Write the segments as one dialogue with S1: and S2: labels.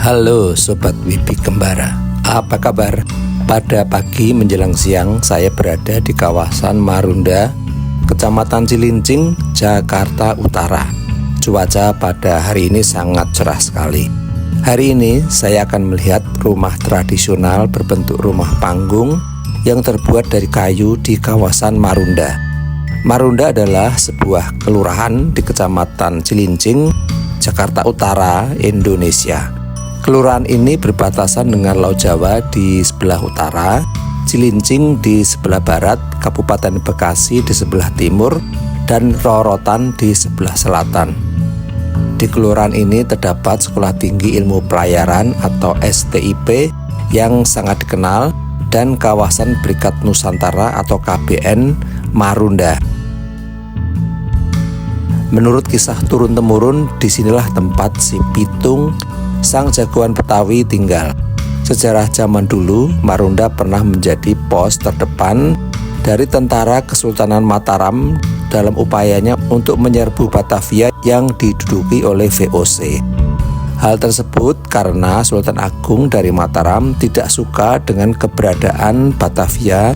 S1: Halo Sobat Wibi Kembara, apa kabar? Pada pagi menjelang siang saya berada di kawasan Marunda, Kecamatan Cilincing, Jakarta Utara. Cuaca pada hari ini sangat cerah sekali. Hari ini saya akan melihat rumah tradisional berbentuk rumah panggung yang terbuat dari kayu di kawasan Marunda. Marunda adalah sebuah kelurahan di Kecamatan Cilincing, Jakarta Utara, Indonesia. Kelurahan ini berbatasan dengan Laut Jawa di sebelah utara, Cilincing di sebelah barat, Kabupaten Bekasi di sebelah timur, dan Rorotan di sebelah selatan. Di kelurahan ini terdapat Sekolah Tinggi Ilmu Pelayaran atau STIP yang sangat dikenal dan kawasan Berikat Nusantara atau KBN Marunda. Menurut kisah turun-temurun, disinilah tempat si Pitung, sang jagoan Betawi, tinggal. Sejarah zaman dulu, Marunda pernah menjadi pos terdepan dari tentara Kesultanan Mataram dalam upayanya untuk menyerbu Batavia yang diduduki oleh VOC. Hal tersebut karena Sultan Agung dari Mataram tidak suka dengan keberadaan Batavia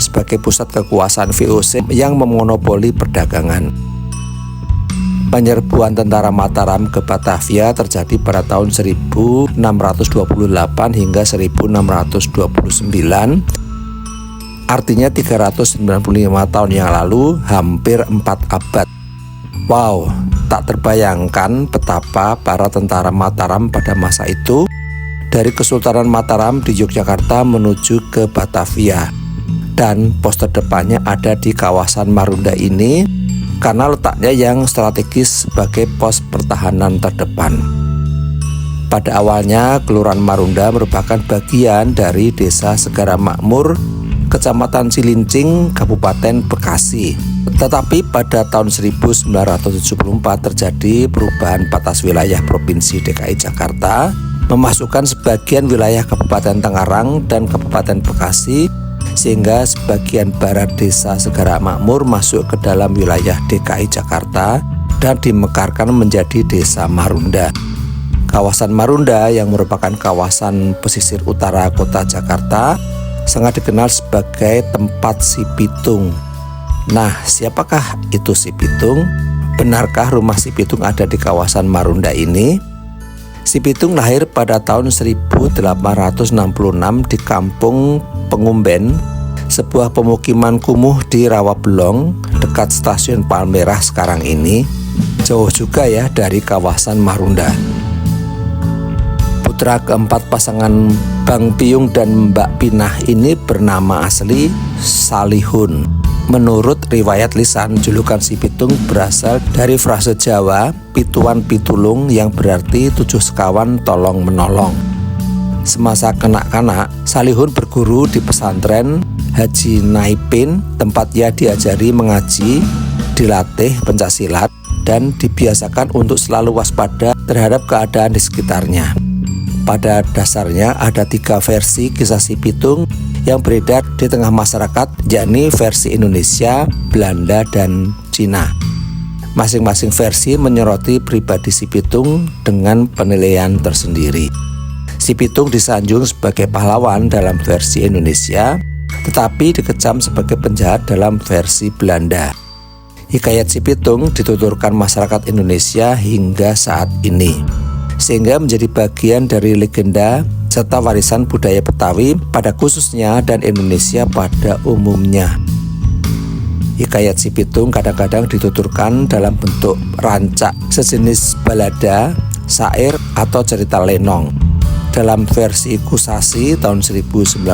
S1: sebagai pusat kekuasaan VOC yang memonopoli perdagangan. Penyerbuan tentara Mataram ke Batavia terjadi pada tahun 1628 hingga 1629, artinya 395 tahun yang lalu, hampir 4 abad. Wow, tak terbayangkan betapa para tentara Mataram pada masa itu dari Kesultanan Mataram di Yogyakarta menuju ke Batavia, dan pos terdepannya ada di kawasan Marunda ini karena letaknya yang strategis sebagai pos pertahanan terdepan. Pada awalnya, Kelurahan Marunda merupakan bagian dari Desa Segara Makmur, Kecamatan Cilincing, Kabupaten Bekasi. Tetapi pada tahun 1974 terjadi perubahan batas wilayah Provinsi DKI Jakarta, memasukkan sebagian wilayah Kabupaten Tangerang dan Kabupaten Bekasi, sehingga sebagian barat Desa Segara Makmur masuk ke dalam wilayah DKI Jakarta dan dimekarkan menjadi Desa Marunda. Kawasan Marunda yang merupakan kawasan pesisir utara kota Jakarta sangat dikenal sebagai tempat si Pitung. Nah, siapakah itu si Pitung? Benarkah rumah si Pitung ada di kawasan Marunda ini? Si Pitung lahir pada tahun 1866 di Kampung Pengumben, sebuah pemukiman kumuh di Rawabelong dekat stasiun Palmerah sekarang ini. Jauh juga ya dari kawasan Marunda. Putra keempat pasangan Bang Piyung dan Mbak Pinah ini bernama asli Salihun. Menurut riwayat lisan, julukan si Pitung berasal dari frase Jawa pituan pitulung yang berarti 7 sekawan tolong menolong. Semasa kanak-kanak, Salihun berguru di pesantren Haji Naipin, tempat ia diajari mengaji, dilatih pencaksilat, dan dibiasakan untuk selalu waspada terhadap keadaan di sekitarnya. Pada dasarnya ada 3 versi kisah si Pitung yang beredar di tengah masyarakat, yakni versi Indonesia, Belanda, dan Cina. Masing-masing versi menyoroti pribadi si Pitung dengan penilaian tersendiri. Si Pitung disanjung sebagai pahlawan dalam versi Indonesia, tetapi dikecam sebagai penjahat dalam versi Belanda. Hikayat si Pitung dituturkan masyarakat Indonesia hingga saat ini, sehingga menjadi bagian dari legenda serta warisan budaya Betawi pada khususnya dan Indonesia pada umumnya. Hikayat si Pitung kadang-kadang dituturkan dalam bentuk rancak, sejenis balada, syair, atau cerita lenong. Dalam versi Kusasi tahun 1992,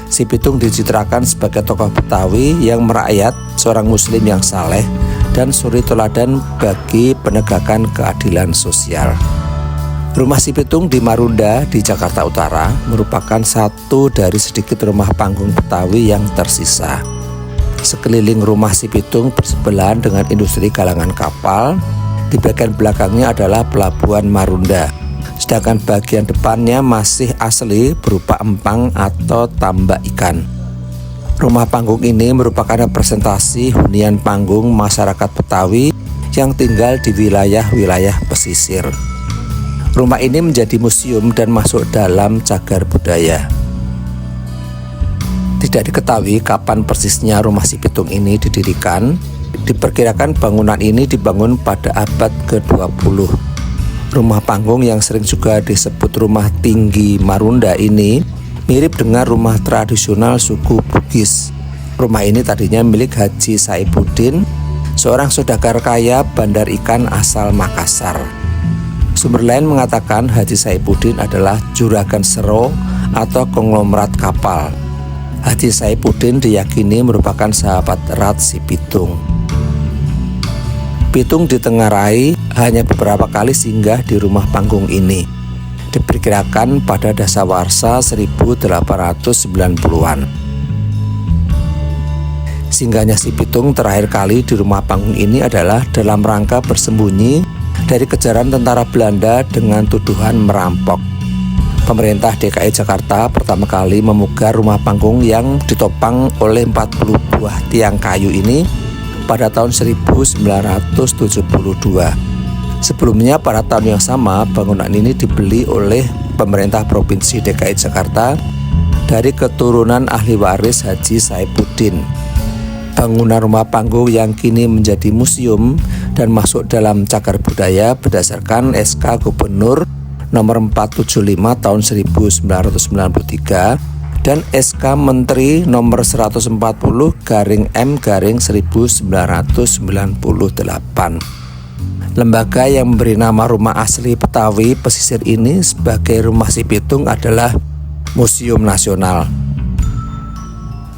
S1: si Pitung dicitrakan sebagai tokoh Betawi yang merakyat, seorang muslim yang saleh, dan suri teladan bagi penegakan keadilan sosial. Rumah si Pitung di Marunda di Jakarta Utara merupakan satu dari sedikit rumah panggung Betawi yang tersisa. Sekeliling rumah si Pitung bersebelahan dengan industri galangan kapal. Di bagian belakangnya adalah pelabuhan Marunda, sedangkan bagian depannya masih asli berupa empang atau tambak ikan. Rumah panggung ini merupakan representasi hunian panggung masyarakat Betawi yang tinggal di wilayah-wilayah pesisir. Rumah ini menjadi museum dan masuk dalam cagar budaya. Tidak diketahui kapan persisnya rumah si Pitung ini didirikan. Diperkirakan bangunan ini dibangun pada abad ke-20. Rumah panggung yang sering juga disebut rumah tinggi Marunda ini mirip dengan rumah tradisional suku Bugis. Rumah ini tadinya milik Haji Saipuddin, seorang saudagar kaya bandar ikan asal Makassar. Sumber lain mengatakan Haji Saipuddin adalah juragan sero atau konglomerat kapal. Haji Saipuddin diyakini merupakan sahabat erat si Pitung. Pitung ditengarai hanya beberapa kali singgah di rumah panggung ini. Diperkirakan pada dasawarsa 1890-an. Singgahnya si Pitung terakhir kali di rumah panggung ini adalah dalam rangka bersembunyi dari kejaran tentara Belanda dengan tuduhan merampok. Pemerintah DKI Jakarta pertama kali memugar rumah panggung yang ditopang oleh 40 buah tiang kayu ini pada tahun 1972. Sebelumnya pada tahun yang sama bangunan ini dibeli oleh pemerintah Provinsi DKI Jakarta dari keturunan ahli waris Haji Saipuddin. Bangunan rumah panggung yang kini menjadi museum dan masuk dalam cagar budaya berdasarkan SK Gubernur nomor 475 tahun 1993 dan SK Menteri nomor 140/M/1998. Lembaga yang memberi nama rumah asli Betawi pesisir ini sebagai rumah si Pitung adalah Museum Nasional.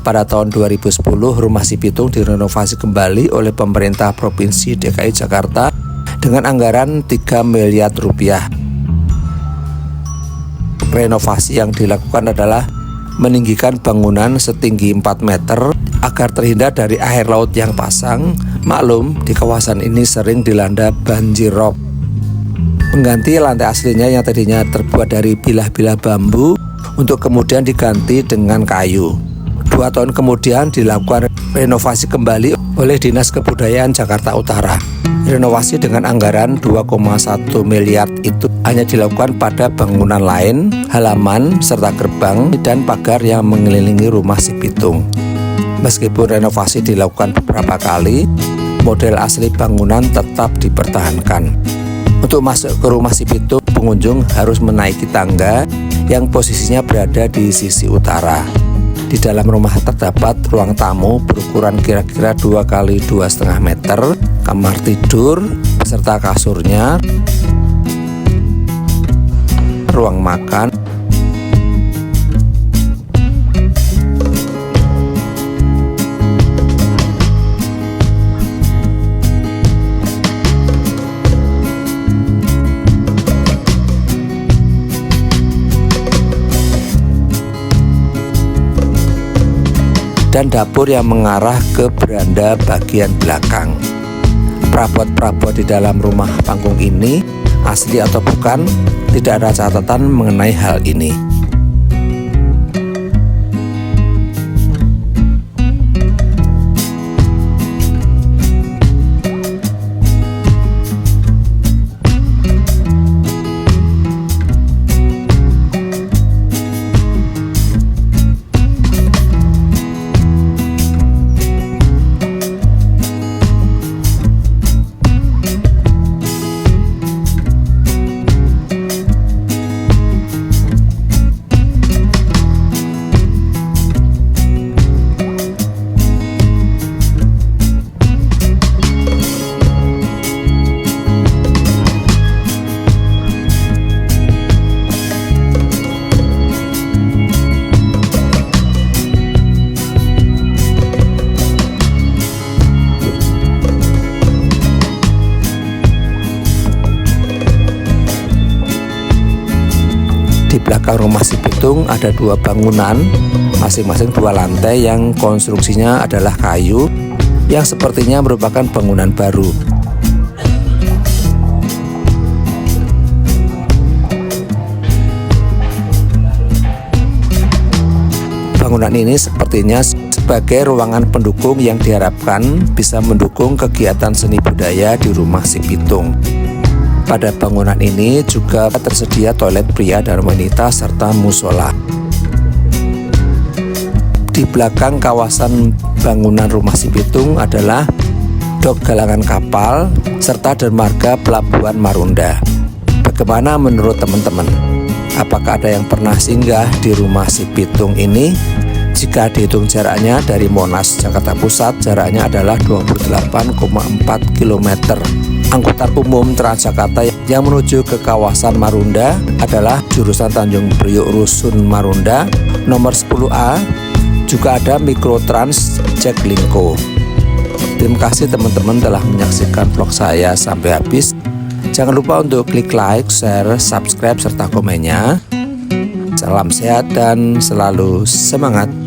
S1: Pada tahun 2010, rumah si Pitung direnovasi kembali oleh pemerintah Provinsi DKI Jakarta dengan anggaran 3 miliar rupiah. Renovasi yang dilakukan adalah meninggikan bangunan setinggi 4 meter agar terhindar dari air laut yang pasang. Maklum, di kawasan ini sering dilanda banjir rob. Mengganti lantai aslinya yang tadinya terbuat dari bilah-bilah bambu untuk kemudian diganti dengan kayu. 2 tahun kemudian dilakukan renovasi kembali oleh Dinas Kebudayaan Jakarta Utara. Renovasi dengan anggaran 2,1 miliar itu hanya dilakukan pada bangunan lain, halaman, serta gerbang dan pagar yang mengelilingi rumah si Pitung. Meskipun renovasi dilakukan beberapa kali, model asli bangunan tetap dipertahankan. Untuk masuk ke rumah si Pitung, pengunjung harus menaiki tangga yang posisinya berada di sisi utara. Di dalam rumah terdapat ruang tamu berukuran kira-kira 2 kali 2,5 meter, kamar tidur beserta kasurnya, ruang makan, dan dapur yang mengarah ke beranda bagian belakang. Perabot-perabot di dalam rumah panggung ini asli atau bukan, tidak ada catatan mengenai hal ini. Di belakang rumah si Pitung ada 2 bangunan, masing-masing 2 lantai yang konstruksinya adalah kayu, yang sepertinya merupakan bangunan baru. Bangunan ini sepertinya sebagai ruangan pendukung yang diharapkan bisa mendukung kegiatan seni budaya di rumah si Pitung. Pada bangunan ini juga tersedia toilet pria dan wanita serta musola. Di belakang kawasan bangunan Rumah Si Pitung adalah dok galangan kapal serta dermaga pelabuhan Marunda. Bagaimana menurut teman-teman? Apakah ada yang pernah singgah di Rumah Si Pitung ini? Jika dihitung jaraknya dari Monas, Jakarta Pusat, jaraknya adalah 28,4 km. Angkutan umum Transjakarta yang menuju ke kawasan Marunda adalah jurusan Tanjung Priuk Rusun Marunda nomor 10A. Juga ada Mikrotrans Jaklingko. Terima kasih teman-teman telah menyaksikan vlog saya sampai habis. Jangan lupa untuk klik like, share, subscribe, serta komennya. Salam sehat dan selalu semangat.